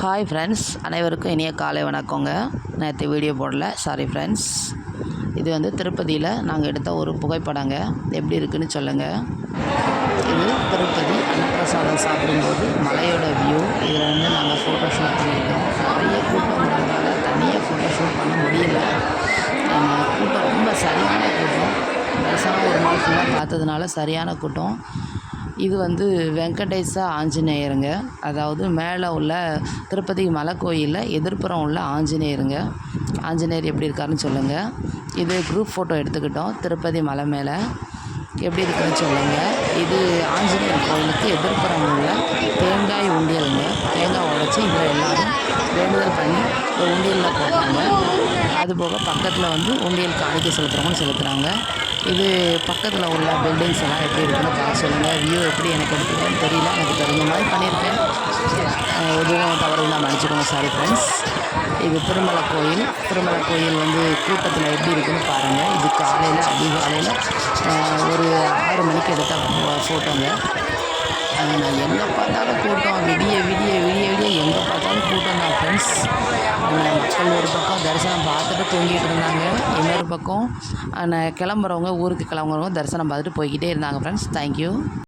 Hi friends, அனைவருக்கும் இனிய காலை வணக்கங்க. நேற்று வீடியோ போடல, சாரி ஃப்ரெண்ட்ஸ். இது வந்து திருப்பதியில் நாங்கள் எடுத்த ஒரு புகைப்படங்க. எப்படி இருக்குதுன்னு சொல்லுங்கள். இது திருப்பதி அன்னப்பிரசாதம் சாப்பிடும்போது மலையோட வியூ. இதில் வந்து நாங்கள் ஃபோட்டோ ஷூட் பண்ணியிருக்கோம். நிறைய கூட்டம் இருந்ததுனால தனியாக ஃபோட்டோ ஷூட் பண்ண முடியல. கூட்டம் ரொம்ப சரியான கூட்டம். தரிசனம் ஒரு நாள் ஃபுல்லாக பார்த்ததுனால சரியான கூட்டம். இது வந்து வெங்கடேச ஆஞ்சநேயருங்க. அதாவது மேலே உள்ள திருப்பதி மலை கோயிலில் எதிர்ப்புறம் உள்ள ஆஞ்சநேயருங்க. ஆஞ்சநேயர் எப்படி இருக்காருன்னு சொல்லுங்கள். இது குரூப் ஃபோட்டோ எடுத்துக்கிட்டோம் திருப்பதி மலை மேலே. எப்படி இருக்குன்னு சொல்லுங்கள். இது ஆஞ்சநேயர் கோயிலுக்கு எதிர்ப்புறம் உள்ள தேங்காய் உண்டியலுங்க. தேங்காய் உடைச்சி இதில் எல்லோரும் வேண்டுதல் பண்ணி ஒரு உண்டியலில் போட்டாங்க. அதுபோக பக்கத்தில் வந்து உண்டியல் காணிக்கை செலுத்துகிறவங்க செலுத்துகிறாங்க. இது பக்கத்தில் உள்ள பில்டிங்ஸ் எல்லாம் எப்படி இருக்குன்னு பார்த்து சொல்லுங்கள். வியூ எப்படி எனக்கு எடுத்துக்கன்னு தெரியல, எனக்கு தெரிஞ்ச மாதிரி பண்ணியிருக்கேன். எதுவும் தவறு தான் மன்னிச்சுக்கோங்க, சாரி ஃப்ரெண்ட்ஸ். இது திருமலை கோயில். திருமலை கோயில் வந்து கூட்டத்தில் எப்படி இருக்குன்னு பாருங்கள். இது காலையில் அதிகாலையில் ஒரு 6 மணிக்கு எடுத்த ஃபோட்டோங்க. நான் எங்கே பார்த்தாலும் கூட்டம், விடிய விடிய விடிய விடிய எங்கே பார்த்தாலும் கூட்டம் தான் ஃப்ரெண்ட்ஸ். மக்கள் ஒரு பக்கம் தரிசனம் பார்த்துட்டு தூங்கிட்டு இருந்தாங்க, இன்னொரு பக்கம் கிளம்புறவங்க ஊருக்கு கிளம்புறவங்க தரிசனம் பார்த்துட்டு போய்கிட்டே இருந்தாங்க ஃப்ரெண்ட்ஸ். தேங்க்யூ.